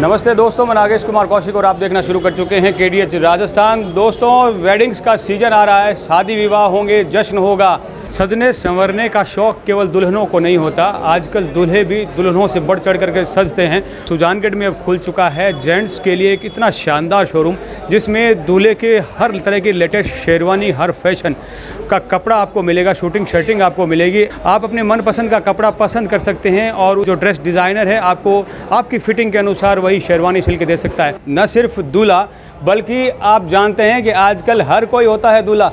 नमस्ते दोस्तों, मैं नागेश कुमार कौशिक और आप देखना शुरू कर चुके हैं KDH राजस्थान। दोस्तों, वेडिंग्स का सीज़न आ रहा है, शादी विवाह होंगे, जश्न होगा। सजने संवरने का शौक़ केवल दुल्हनों को नहीं होता, आजकल दूल्हे भी दुल्हनों से बढ़ चढ़ करके सजते हैं। सुजानगढ़ में अब खुल चुका है जेंट्स के लिए एक इतना शानदार शोरूम, जिसमें दूल्हे के हर तरह की लेटेस्ट शेरवानी, हर फैशन का कपड़ा आपको मिलेगा, शूटिंग शर्टिंग आपको मिलेगी। आप अपने मनपसंद का कपड़ा पसंद कर सकते हैं और जो ड्रेस डिज़ाइनर है आपको आपकी फिटिंग के अनुसार वही शेरवानी सिल के दे सकता है। न सिर्फ दूल्हा, बल्कि आप जानते हैं कि आजकल हर कोई होता है दूल्हा,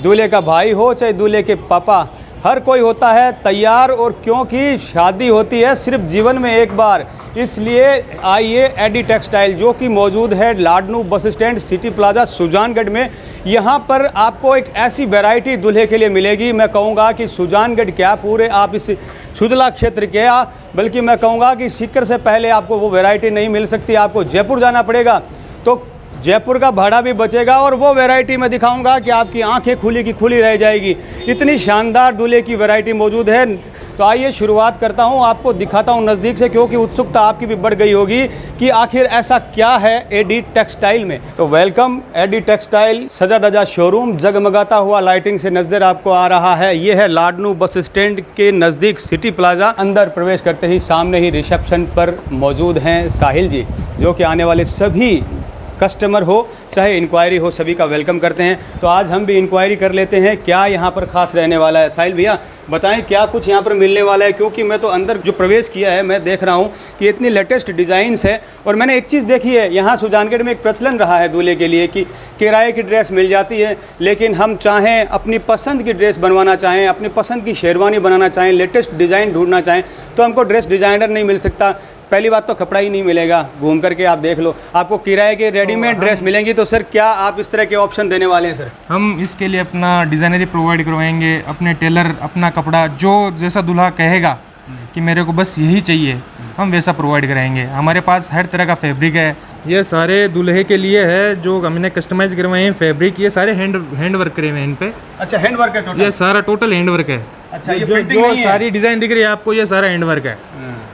दूल्हे का भाई हो चाहे दूल्हे के पापा, हर कोई होता है तैयार। और क्योंकि शादी होती है सिर्फ जीवन में एक बार, इसलिए आइए एडी टेक्सटाइल, जो कि मौजूद है Ladnun bus stand, city plaza, Sujangarh में। यहाँ पर आपको एक ऐसी वैरायटी दूल्हे के लिए मिलेगी, मैं कहूँगा कि सुजानगढ़ क्या, पूरे आप इस सुजला क्षेत्र के बल्कि मैं कहूँगा कि सीकर से पहले आपको वो वैरायटी नहीं मिल सकती। आपको जयपुर जाना पड़ेगा, तो जयपुर का भाड़ा भी बचेगा और वो वैरायटी मैं दिखाऊंगा कि आपकी आंखें खुली की खुली रह जाएगी। इतनी शानदार दूल्हे की वैरायटी मौजूद है। तो आइए शुरुआत करता हूं, आपको दिखाता हूं नज़दीक से, क्योंकि उत्सुकता आपकी भी बढ़ गई होगी कि आखिर ऐसा क्या है एडी टेक्सटाइल में। तो वेलकम एडी टेक्सटाइल, सजा धजा शोरूम, जगमगाता हुआ लाइटिंग से नज़र आपको आ रहा है। ये है लाडनू बस स्टैंड के नज़दीक सिटी प्लाजा। अंदर प्रवेश करते ही सामने ही रिसेप्शन पर मौजूद हैं साहिल जी, जो कि आने वाले सभी कस्टमर हो चाहे इंक्वायरी हो, सभी का वेलकम करते हैं। तो आज हम भी इंक्वायरी कर लेते हैं क्या यहाँ पर ख़ास रहने वाला है। साहिल भैया बताएं क्या कुछ यहाँ पर मिलने वाला है, क्योंकि मैं तो अंदर जो प्रवेश किया है मैं देख रहा हूँ कि इतनी लेटेस्ट डिज़ाइंस है। और मैंने एक चीज़ देखी है, यहाँ सुजानगढ़ में एक प्रचलन रहा है दूल्हे के लिए कि किराए की ड्रेस मिल जाती है, लेकिन हम चाहें अपनी पसंद की ड्रेस बनवाना चाहें, अपनी पसंद की शेरवानी बनाना चाहें, लेटेस्ट डिज़ाइन ढूंढना चाहें, तो हमको ड्रेस डिज़ाइनर नहीं मिल सकता। पहली बात तो कपड़ा ही नहीं मिलेगा, घूम करके आप देख लो, आपको किराए के रेडीमेड ड्रेस मिलेंगी। तो सर क्या आप इस तरह के ऑप्शन देने वाले हैं? सर हम इसके लिए अपना डिज़ाइनरी प्रोवाइड करवाएंगे, अपने टेलर अपना कपड़ा जो जैसा दूल्हा कहेगा कि मेरे को बस यही चाहिए, हम वैसा प्रोवाइड कराएंगे। हमारे पास हर तरह का फैब्रिक है, ये सारे दूल्हे के लिए है जो हमने कस्टमाइज करवाए हैं फैब्रिक। ये सारे हैंड वर्क करे हुए हैं इन पे। अच्छा, हैंड वर्क है टोटल? ये सारा टोटल हैंड वर्क है। अच्छा, ये जो सारी डिज़ाइन दिख रही है आपको, ये सारा हैंड वर्क है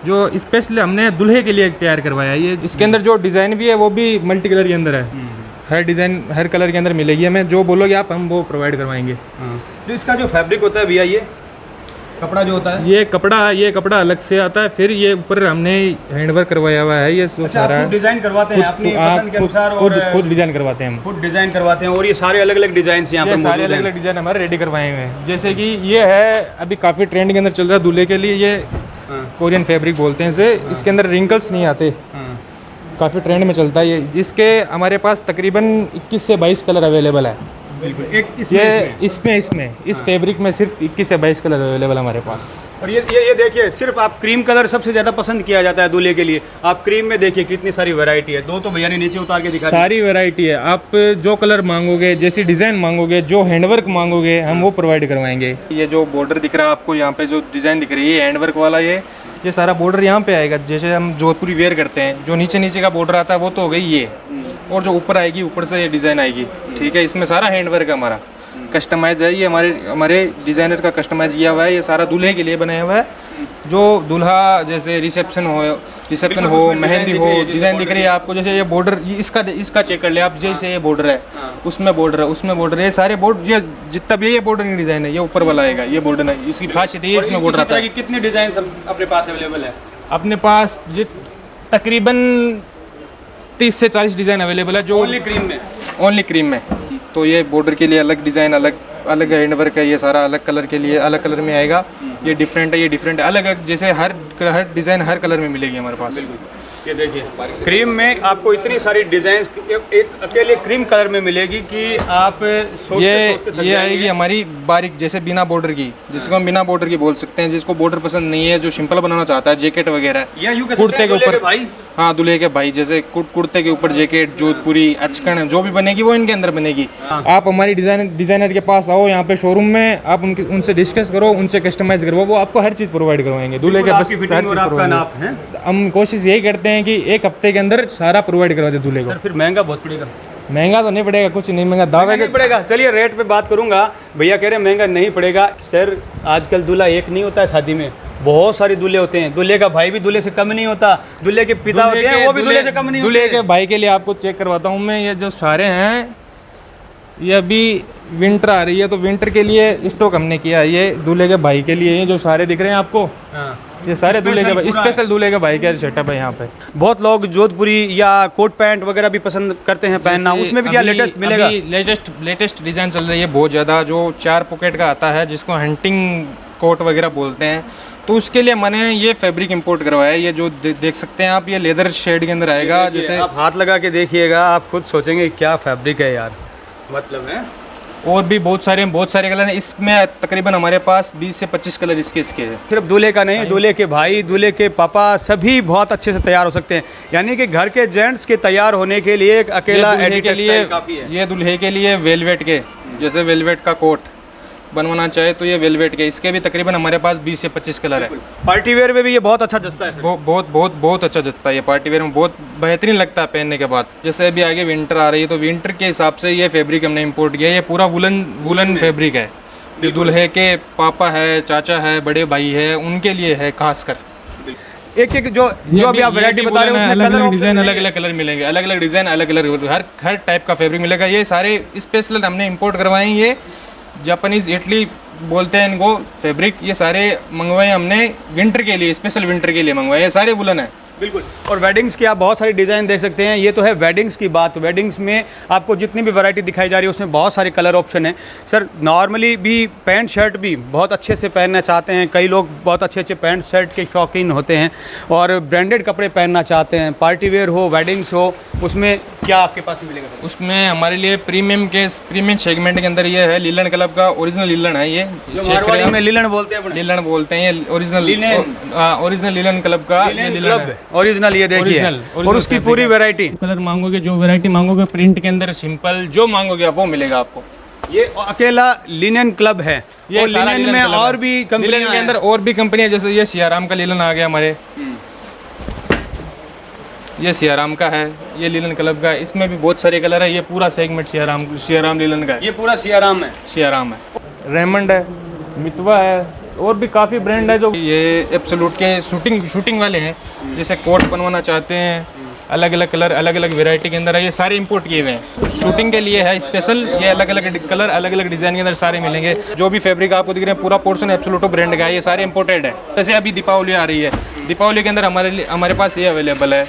जो स्पेशली हमने दूल्हे के लिए तैयार करवाया है। ये इसके अंदर जो डिज़ाइन भी है वो भी मल्टी कलर के अंदर है। हर डिज़ाइन हर कलर के अंदर मिलेगी हमें, जो बोलोगे आप हम वो प्रोवाइड करवाएंगे। तो इसका जो फैब्रिक होता है भैया, ये कपड़ा जो होता है, ये कपड़ा अलग से आता है, फिर ये ऊपर हमने हैंडवर्क करवाया हुआ है। ये सारा डिज़ाइन करवाते हैं अपनी पसंद के अनुसार, और खुद डिज़ाइन करवाते हैं हम, खुद डिज़ाइन करवाते हैं। और ये सारे अलग अलग डिज़ाइन यहाँ पर सारे अलग अलग डिज़ाइन हमारे रेडी करवाए हुए हैं। जैसे कि ये है अभी काफ़ी ट्रेंड के अंदर चल रहा है दूल्हे के लिए, ये कोरियन फैब्रिक बोलते हैं इसे। इसके अंदर रिंकल्स नहीं आते, काफ़ी ट्रेंड में चलता है ये। जिसके हमारे पास तकरीबन 21 से 22 कलर अवेलेबल है। बिल्कुल, इसमें इस फैब्रिक में सिर्फ 21 से 22 कलर अवेलेबल हमारे पास। और ये देखिए, सिर्फ आप क्रीम कलर सबसे ज़्यादा पसंद किया जाता है दूल्हे के लिए। आप क्रीम में देखिए कितनी सारी वैरायटी है। दो तो भैया ने नीचे उतार के दिखा, सारी वैरायटी है। आप जो कलर मांगोगे, जैसी डिज़ाइन मांगोगे, जो हैंडवर्क मांगोगे, हम वो प्रोवाइड करवाएंगे। ये जो बॉर्डर दिख रहा है आपको, यहाँ पे जो डिज़ाइन दिख रही है हैंडवर्क वाला, ये सारा बॉर्डर यहाँ पे आएगा। जैसे हम जोधपुरी वेयर करते हैं, जो नीचे का बॉर्डर आता है वो तो हो गई ये, और जो ऊपर आएगी ऊपर से ये डिज़ाइन आएगी। ठीक है, इसमें सारा हैंडवर्क हमारा कस्टमाइज है। ये हमारे डिज़ाइनर का कस्टमाइज किया हुआ है। ये सारा दूल्हे के लिए बनाया हुआ है। जो दूल्हा जैसे रिसेप्शन हो, मेहंदी हो, डिज़ाइन दिख रही है आपको। जैसे ये बॉर्डर, इसका चेक कर ले आप, जैसे ये बॉर्डर है, उसमें बॉर्डर है, उसमें बॉर्डर है, ये सारे बॉर्डर, ये जितना भी ये बॉर्डर डिज़ाइन है, ये ऊपर वाला आएगा, ये बॉर्डर है। इसकी खासियत है इसमें बॉर्डर आता है। कितने डिज़ाइन अपने पास अवेलेबल है? अपने पास तकरीबन 30 से 40 डिज़ाइन अवेलेबल है, जो ओनली क्रीम में। तो ये बॉर्डर के लिए अलग डिज़ाइन, अलग हैंडवर्क है। ये सारा अलग कलर के लिए अलग कलर में आएगा। ये डिफरेंट है, ये डिफरेंट है, अलग जैसे हर डिज़ाइन हर कलर में मिलेगी हमारे पास। ये देखिए, क्रीम में आपको इतनी सारी डिज़ाइन एक अकेले क्रीम कलर में मिलेगी कि आप ये आएगी हमारी बारीक, जैसे बिना बॉर्डर की, जिसको हम बिना बॉर्डर की बोल सकते हैं। जिसको बॉर्डर पसंद नहीं है, जो सिंपल बनाना चाहता है, जैकेट वगैरह, कुर्ते के ऊपर, हाँ दूल्हे के भाई, जैसे कुर्ते के ऊपर जैकेट, जोधपुरी, अचकन, जो भी बनेगी वो इनके अंदर बनेगी। आप हमारी डिज़ाइनर के पास आओ, यहाँ पे शोरूम में, आप उनसे डिस्कस करो, उनसे कस्टमाइज करो, वो आपको हर चीज़ प्रोवाइड करवाएंगे दूल्हे के। हम कोशिश यही करते हैं कि एक हफ्ते के अंदर सारा प्रोवाइड करवा दे दूल्हे को। फिर महंगा बहुत पड़ेगा? महंगा तो नहीं पड़ेगा, कुछ नहीं महंगा, दावा नहीं पड़ेगा। चलिए रेट पे बात करूंगा। भैया कह रहे महंगा नहीं पड़ेगा। सर आजकल दूल्हा एक नहीं होता है शादी में, बहुत सारे दूल्हे होते हैं, दूल्हे का भाई भी दूल्हे से कम नहीं होता, दूल्हे के पिता होते हैं वो भी दूल्हे से कम नहीं होते। दूल्हे के भाई के लिए आपको चेक करवाता हूँ मैं, ये जो सारे हैं ये अभी विंटर आ रही है तो विंटर के लिए स्टॉक हमने किया है। ये दूल्हे के भाई के लिए, ये जो सारे दिख रहे हैं आपको, ये सारे दूल्हे के भाई, स्पेशल दूल्हे के भाई का सेटअप है यहाँ पे। बहुत लोग जोधपुरी या कोट पैंट वगैरह भी पसंद करते हैं पहनना, उसमें भी क्या लेटेस्ट मिलेगा? लेटेस्ट डिज़ाइन चल रही है बहुत ज़्यादा, जो 4 पॉकेट का आता है जिसको हंटिंग कोट वगैरह बोलते हैं, तो उसके लिए मैंने ये फैब्रिक इंपोर्ट करवाया है। ये जो देख सकते हैं आप, ये लेदर शेड के अंदर आएगा। जैसे आप हाथ लगा के देखिएगा, आप खुद सोचेंगे क्या फैब्रिक है यार, मतलब है। और भी बहुत सारे कलर हैं इसमें, तकरीबन हमारे पास 20 से 25 कलर इसके हैं। सिर्फ दूल्हे का नहीं, दूल्हे के भाई, दूल्हे के पापा सभी बहुत अच्छे से तैयार हो सकते हैं। यानी कि घर के जेंट्स के तैयार होने के लिए एक अकेला दूल्हे के लिए काफ़ी है। ये दूल्हे के लिए वेलवेट के, जैसे वेलवेट का कोट बनवाना चाहे तो ये वेलवेट के, इसके भी तकरीबन हमारे पास 20 से 25 कलर है। पार्टी वेयर में भी ये बहुत अच्छा जचता है। बहुत अच्छा जचता है ये पार्टी वेयर में, बहुत बेहतरीन लगता है पहनने के बाद। जैसे अभी आगे विंटर आ रही है तो विंटर के हिसाब से ये फैब्रिक हमने इंपोर्ट किया है। ये पूरा वुलन फैब्रिक है, जो दूल्हे के पापा है, चाचा है, बड़े भाई है, उनके लिए है खासकर। एक जो अभी आप वैरायटी बता रहे हैं, अलग अलग डिजाइन, अलग अलग कलर मिलेंगे, अलग अलग डिजाइन, अलग अलग हर टाइप का फैब्रिक मिलेगा। ये सारे स्पेशल हमने इंपोर्ट करवाए हैं। ये जापानीज इटली बोलते हैं इनको फैब्रिक, ये सारे मंगवाए हमने विंटर के लिए, स्पेशल विंटर के लिए मंगवाए। ये सारे वुलन है बिल्कुल। और वेडिंग्स की आप बहुत सारी डिज़ाइन देख सकते हैं। ये तो है वेडिंग्स की बात। वेडिंग्स में आपको जितनी भी वैरायटी दिखाई जा रही है उसमें बहुत सारे कलर ऑप्शन हैं। सर नॉर्मली भी पैंट शर्ट भी बहुत अच्छे से पहनना चाहते हैं, कई लोग बहुत अच्छे अच्छे पैंट शर्ट के शौकीन होते हैं और ब्रांडेड कपड़े पहनना चाहते हैं, पार्टी वेयर हो, वेडिंग्स हो, उसमें क्या आपके पास मिलेगा? उसमें हमारे लिए प्रीमियम सेगमेंट के अंदर ये है लिलन क्लब का ओरिजिनल लिलन है। ये मारवाड़ी में लिलन बोलते हैं, लिलन बोलते हैं, ये ओरिजिनल लिलन क्लब का लिलन है। ओरिजिनल ये देखिए, और उसकी पूरी वैरायटी, कलर मांगोगे, जो वैरायटी मांगोगे, प्रिंट के अंदर सिंपल जो मांगोगे आप वो मिलेगा आपको। ये अकेला लिनन क्लब है, ये और लिनन में और भी कंपनियां के अंदर और भी कंपनियां, जैसे ये सियाराम का लिनन आ गया हमारे, ये सियाराम का है, ये लिनन क्लब का है। इसमें भी बहुत सारे कलर है। ये पूरा सेगमेंट सियाराम लिनन का है। ये पूरा सियाराम है। रेमंड है, मितवा है, और भी काफ़ी ब्रांड है। जो ये एब्सोल्यूट के शूटिंग वाले हैं, जैसे कोट बनवाना चाहते हैं, अलग अलग कलर, अलग अलग वैरायटी के अंदर है। ये सारे इंपोर्ट किए हुए हैं, शूटिंग के लिए है स्पेशल। ये अलग अलग कलर, अलग अलग डिज़ाइन के अंदर सारे मिलेंगे। जो भी फैब्रिक आपको दिख रहे हैं पूरा पोर्शन एब्सोल्यूटो ब्रांड का है। ये सारे इंपोर्टेड है। जैसे अभी दीपावली आ रही है, दीपावली के अंदर हमारे पास ये अवेलेबल है।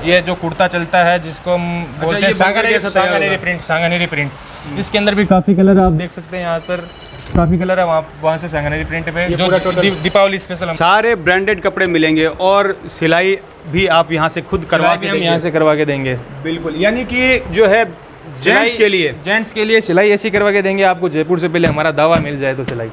ये जो कुर्ता चलता है जिसको हम बोलते हैं सांगानेरी प्रिंट, इसके अंदर भी काफ़ी कलर आप देख सकते हैं। यहाँ पर काफ़ी कलर है, वहाँ से सांगानेरी प्रिंट पे जो दीपावली स्पेशल हम सारे ब्रांडेड कपड़े मिलेंगे और सिलाई भी आप यहाँ से खुद करवा के हम यहाँ से करवा के देंगे। बिल्कुल, यानी कि जो है जेंट्स के लिए सिलाई ऐसी करवा के देंगे आपको, जयपुर से पहले हमारा दावा मिल जाए तो सिलाई।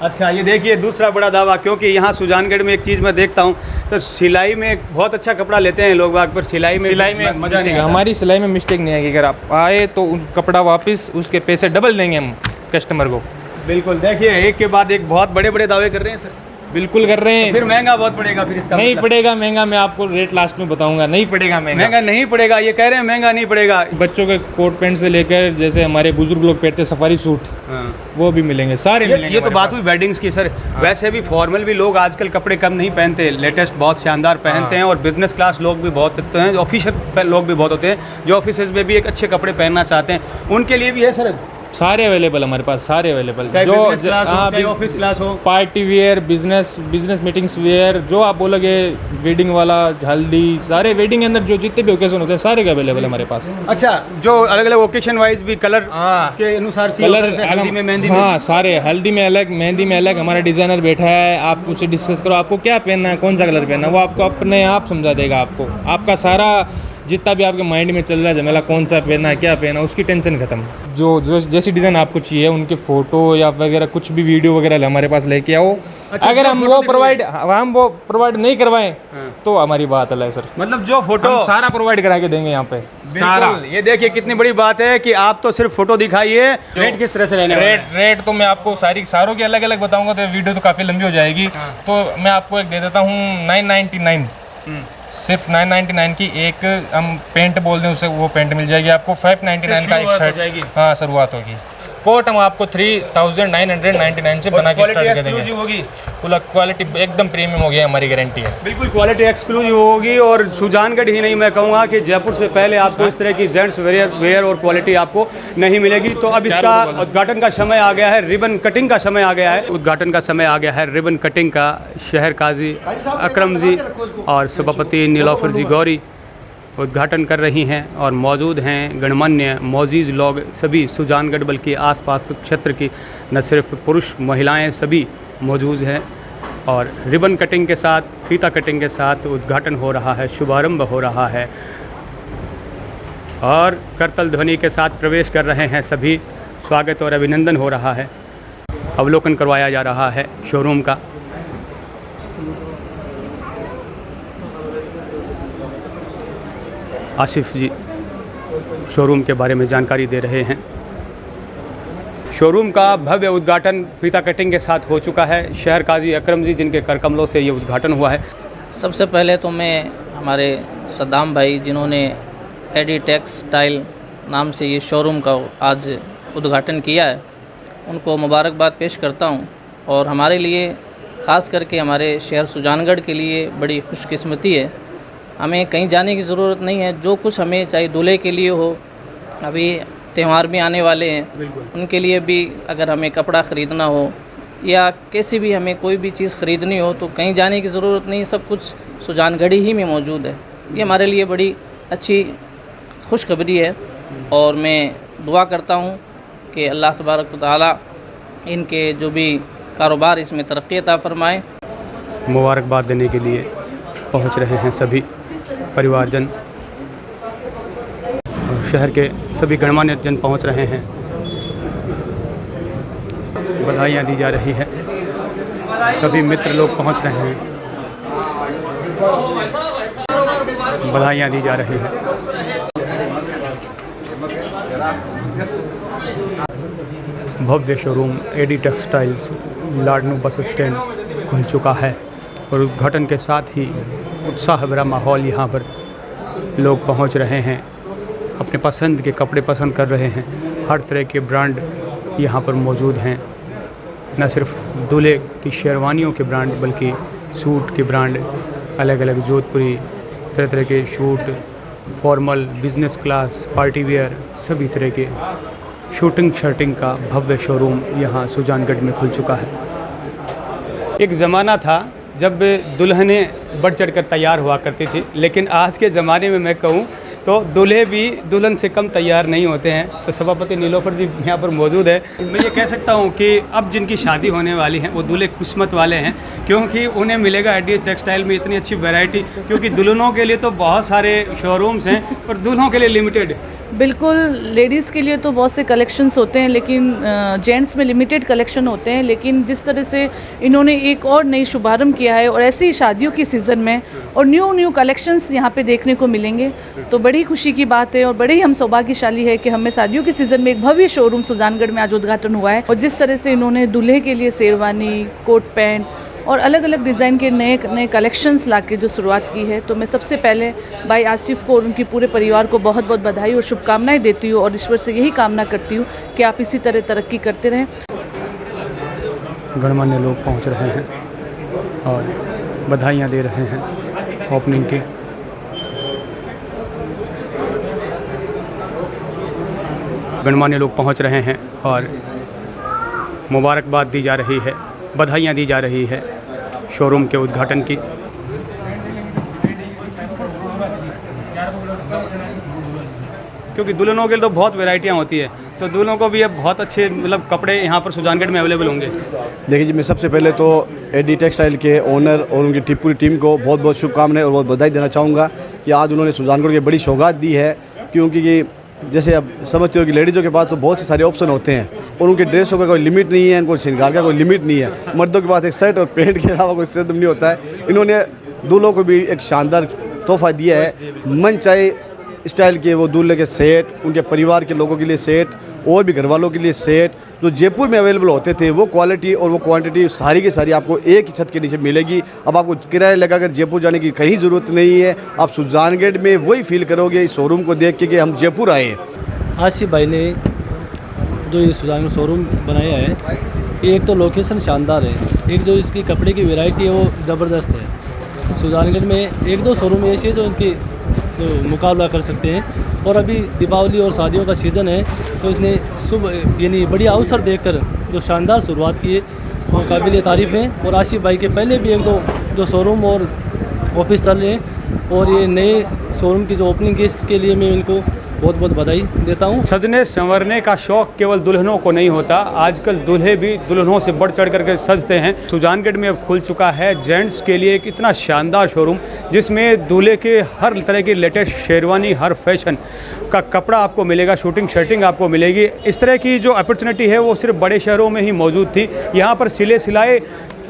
अच्छा, ये देखिए दूसरा बड़ा दावा, क्योंकि यहाँ सुजानगढ़ में एक चीज़ मैं देखता हूँ सर, सिलाई में बहुत अच्छा कपड़ा लेते हैं लोग, पर सिलाई में मजा नहीं आता। हमारी सिलाई में मिस्टेक नहीं आएगी। अगर आप आए तो कपड़ा वापस, उसके पैसे डबल देंगे हम कस्टमर को। बिल्कुल, देखिए एक के बाद एक बहुत बड़े बड़े दावे कर रहे हैं सर। बिल्कुल कर रहे हैं। फिर महंगा बहुत पड़ेगा, फिर इसका नहीं पड़ेगा महंगा, मैं आपको रेट लास्ट में बताऊंगा। नहीं पड़ेगा महंगा नहीं पड़ेगा, ये कह रहे हैं महंगा नहीं पड़ेगा। बच्चों के कोट पैंट से लेकर जैसे हमारे बुजुर्ग लोग पहनते सफारी सूट, वो भी मिलेंगे, सारे मिलेंगे। ये तो बात हुई वेडिंग्स की सर। वैसे भी फॉर्मल भी लोग आजकल कपड़े कम नहीं पहनते, लेटेस्ट बहुत शानदार पहनते हैं, और बिजनेस क्लास लोग भी बहुत होते हैं, ऑफिशियल लोग भी बहुत होते हैं, जो ऑफिस में भी एक अच्छे कपड़े पहनना चाहते हैं, उनके लिए भी है सर। सारे अवेलेबल हमारे पास, सारे अवेलेबल, जो ऑफिस क्लास हो, party wear, business meetings wear, जो आप बोलोगे, वेडिंग वाला, हल्दी, सारे वेडिंग के अंदर जो जितने भी ओकेजन होते हैं सारे अवेलेबल हमारे पास। अच्छा, जो अलग अलग ओकेजन वाइज भी कलर के अनुसार कलर, हल्दी में, मेहंदी में, हाँ सारे, हल्दी में अलग, मेहंदी में अलग, हमारा डिजाइनर बैठा है। आप उससे डिस्कस करो आपको क्या पहनना है, कौन सा कलर पहनना है, वो आपको अपने आप समझा देगा। आपको आपका सारा जितना भी आपके माइंड में चल रहा है झमेला, कौन सा पहनना है, क्या पहना, उसकी टेंशन खत्म। जो जैसी डिज़ाइन आपको चाहिए, उनके फोटो या वगैरह कुछ भी वीडियो वगैरह हमारे पास लेके आओ। अच्छा, अगर हम वो प्रोवाइड नहीं करवाएं तो हमारी बात अलग है सर। मतलब जो फोटो सारा प्रोवाइड करा के देंगे यहाँ पे सारा। ये देखिए कितनी बड़ी बात है कि आप तो सिर्फ फोटो दिखाइए, रेट किस तरह से रहने वाला है? रेट तो मैं आपको सारों की अलग अलग बताऊंगा तो वीडियो तो काफ़ी लंबी हो जाएगी। तो मैं आपको एक दे देता हूँ 999, सिर्फ 999 की एक हम पेंट बोल दें उसे, वो पेंट मिल जाएगी आपको। 599 का एक शर्ट, हाँ शुरुआत होगी। कोट हम आपको 3999 से बना के स्टार्ट कर देंगे। होगी, पूरा क्वालिटी एकदम प्रीमियम हो गया, हमारी गारंटी है। बिल्कुल क्वालिटी एक्सक्लूसिव होगी। और सुजानगढ़ ही नहीं, मैं कहूँगा कि जयपुर से पहले आपको इस तरह की जेंट्स वेयर और क्वालिटी आपको नहीं मिलेगी। तो अब इसका उद्घाटन का समय आ गया है, रिबन कटिंग का समय आ गया है, उद्घाटन का समय आ गया है रिबन कटिंग का। शहर काजी अकरम जी और सभापति नीलोफर जी गौरी उद्घाटन कर रही हैं और मौजूद हैं गणमान्य मोअज़्ज़िज़ लोग सभी सुजानगढ़ बल्कि आसपास क्षेत्र की, न सिर्फ पुरुष महिलाएं सभी मौजूद हैं। और रिबन कटिंग के साथ, फीता कटिंग के साथ उद्घाटन हो रहा है, शुभारंभ हो रहा है और करतल ध्वनि के साथ प्रवेश कर रहे हैं सभी। स्वागत और अभिनंदन हो रहा है, अवलोकन करवाया जा रहा है शोरूम का। आसिफ जी शोरूम के बारे में जानकारी दे रहे हैं। शोरूम का भव्य उद्घाटन फीता कटिंग के साथ हो चुका है। शहर काजी अकरम जी जिनके कर कमलों से ये उद्घाटन हुआ है। सबसे पहले तो मैं हमारे सद्दाम भाई जिन्होंने एडी टेक्सटाइल नाम से ये शोरूम का आज उद्घाटन किया है, उनको मुबारकबाद पेश करता हूँ। और हमारे लिए ख़ास करके हमारे शहर सुजानगढ़ के लिए बड़ी खुशकिस्मती है, हमें कहीं जाने की ज़रूरत नहीं है। जो कुछ हमें चाहे दूल्हे के लिए हो, अभी त्यौहार भी आने वाले हैं, उनके लिए भी अगर हमें कपड़ा ख़रीदना हो या कैसी भी हमें कोई भी चीज़ ख़रीदनी हो तो कहीं जाने की ज़रूरत नहीं, सब कुछ सुजानगढ़ी ही में मौजूद है। ये हमारे लिए बड़ी अच्छी खुशखबरी है और मैं दुआ करता हूँ कि अल्लाह तबारक व तआला इनके जो भी कारोबार इसमें तरक्की अता फरमाए। मुबारकबाद देने के लिए पहुंच रहे हैं सभी परिवारजन और शहर के सभी गणमान्य जन पहुंच रहे हैं। बधाइयाँ दी जा रही है, सभी मित्र लोग पहुंच रहे हैं, बधाइयाँ दी जा रही है। भव्य showroom AD textiles Ladnu bus stand खुल चुका है और उद्घाटन के साथ ही उत्साह भरा माहौल यहाँ पर लोग पहुँच रहे हैं, अपने पसंद के कपड़े पसंद कर रहे हैं। हर तरह के ब्रांड यहाँ पर मौजूद हैं, न सिर्फ दूल्हे की शेरवानियों के ब्रांड बल्कि सूट के ब्रांड, अलग अलग जोधपुरी तरह तरह के suit, formal, business class, party wear, सभी तरह के शूटिंग शर्टिंग का भव्य शोरूम यहाँ सुजानगढ़ में खुल चुका है। एक ज़माना था जब दुल्हनें बढ़ चढ़ कर तैयार हुआ करती थी, लेकिन आज के ज़माने में मैं कहूँ तो दूल्हे भी दुल्हन से कम तैयार नहीं होते हैं। तो सभापति नीलोफर जी यहाँ पर मौजूद है। मैं ये कह सकता हूँ कि अब जिनकी शादी होने वाली है वो दूल्हे किस्मत वाले हैं, क्योंकि उन्हें मिलेगा एडी टेक्सटाइल में इतनी अच्छी वैरायटी। क्योंकि दुल्हनों के लिए तो बहुत सारे शोरूम्स हैं पर दूल्हों के लिए लिमिटेड। बिल्कुल, लेडीज़ के लिए तो बहुत से कलेक्शंस होते हैं लेकिन जेंट्स में लिमिटेड कलेक्शन होते हैं। लेकिन जिस तरह से इन्होंने एक और नई शुभारंभ किया है और ऐसे ही शादियों की सीज़न में और न्यू कलेक्शंस यहाँ पे देखने को मिलेंगे, तो बड़ी खुशी की बात है और बड़े ही हम सौभाग्यशाली है कि हमें शादियों के सीज़न में एक भव्य शोरूम सुजानगढ़ में आज उद्घाटन हुआ है। और जिस तरह से इन्होंने दूल्हे के लिए शेरवानी, कोट पैंट और अलग अलग डिज़ाइन के नए कलेक्शंस लाके जो शुरुआत की है, तो मैं सबसे पहले भाई आसिफ को और उनके पूरे परिवार को बहुत बहुत बधाई और शुभकामनाएं देती हूँ और ईश्वर से यही कामना करती हूँ कि आप इसी तरह तरक्की करते रहें। गणमान्य लोग पहुँच रहे हैं और बधाइयाँ दे रहे हैं ओपनिंग की। गणमान्य लोग पहुँच रहे हैं और मुबारकबाद दी जा रही है, बधाइयाँ दी जा रही है शोरूम के उद्घाटन की। क्योंकि दुल्हनों के लिए तो बहुत वैरायटियाँ होती है, तो दुल्हनों को भी अब बहुत अच्छे मतलब कपड़े यहाँ पर सुजानगढ़ में अवेलेबल होंगे। देखिए जी, मैं सबसे पहले तो एडी टेक्सटाइल के ओनर और उनकी पूरी टीम को बहुत बहुत शुभकामनाएं और बहुत बधाई देना चाहूँगा कि आज उन्होंने सुजानगढ़ की बड़ी सौगात दी है। क्योंकि जैसे अब समझते हो कि लेडीज़ों के पास तो बहुत से सारे ऑप्शन होते हैं और उनके ड्रेसों का कोई लिमिट नहीं है, उनको श्रृंगार का कोई लिमिट नहीं है। मर्दों के पास एक शर्ट और पैंट के अलावा कोई सिस्टम नहीं होता है। इन्होंने दूल्हों को भी एक शानदार तोहफा दिया है। मन चाहे स्टाइल के वो दूल्हे के सेट, उनके परिवार के लोगों के लिए सेट और भी घर वालों के लिए सेट जो जयपुर में अवेलेबल होते थे, वो क्वालिटी और वो क्वांटिटी सारी की सारी आपको एक ही छत के नीचे मिलेगी। अब आपको किराया लगाकर जयपुर जाने की कहीं ज़रूरत नहीं है। आप सुजानगढ़ में वही फील करोगे इस शोरूम को देख के कि हम जयपुर आए हैं। आसिफ भाई ने जो ये सुजानगढ़ शोरूम बनाया है, ये एक तो लोकेशन शानदार है, एक जो इसकी कपड़े की वैरायटी है वो ज़बरदस्त है। सुजानगढ़ में एक दो शोरूम ऐसे हैं जो इनकी जो मुकाबला कर सकते हैं। और अभी दीपावली और शादियों का सीज़न है, तो इसने शुभ यानी बढ़िया अवसर देखकर जो शानदार शुरुआत की है वो काबिल तारीफ़ है। और आशिफ भाई के पहले भी एक दो जो शोरूम और ऑफिस चल रहे हैं, और ये नए शोरूम की जो ओपनिंग की इसके लिए मैं इनको बहुत बहुत बधाई देता हूँ। सजने संवरने का शौक केवल दुल्हनों को नहीं होता, आजकल दूल्हे भी दुल्हनों से बढ़ चढ़ करके सजते हैं। सुजानगढ़ में अब खुल चुका है जेंट्स के लिए एक इतना शानदार शोरूम, जिसमें दूल्हे के हर तरह की लेटेस्ट शेरवानी, हर फैशन का कपड़ा आपको मिलेगा, शूटिंग शर्टिंग आपको मिलेगी। इस तरह की जो अपॉर्चुनिटी है वो सिर्फ बड़े शहरों में ही मौजूद थी। यहाँ पर सिले सिलाए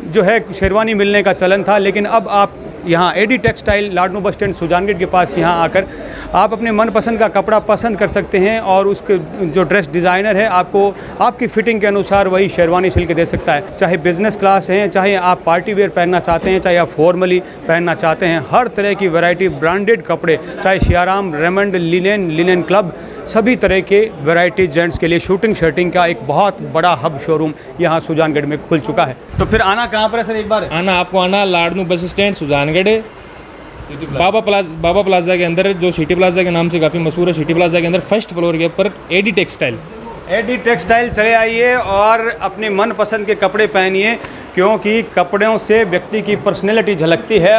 जो है शेरवानी मिलने का चलन था, लेकिन अब आप यहाँ AD textile Ladnun bus stand Sujangarh के पास यहाँ आकर आप अपने मनपसंद का कपड़ा पसंद कर सकते हैं, और उसके जो ड्रेस डिज़ाइनर है आपको आपकी फिटिंग के अनुसार वही शेरवानी सिल के दे सकता है। चाहे बिजनेस क्लास हैं, चाहे आप पार्टी वेयर पहनना चाहते हैं, चाहे आप फॉर्मली पहनना चाहते हैं, हर तरह की वैरायटी ब्रांडेड कपड़े, चाहे सियाराम, रेमंड, लिनेन क्लब, सभी तरह के वैरायटी जेंट्स के लिए शूटिंग शर्टिंग का एक बहुत बड़ा हब शोरूम यहाँ सुजानगढ़ में खुल चुका है। तो फिर आना कहाँ पर है सर? एक बार आपको आना लाडनू बस स्टैंड सुजानगढ़ है, बाबा प्लाजा के अंदर, जो सिटी प्लाजा के नाम से काफ़ी मशहूर है। सिटी प्लाजा के अंदर फर्स्ट फ्लोर के ऊपर एडी टेक्सटाइल चले आइए और अपने मन पसंद के कपड़े पहनिए, क्योंकि कपड़ों से व्यक्ति की पर्सनैलिटी झलकती है।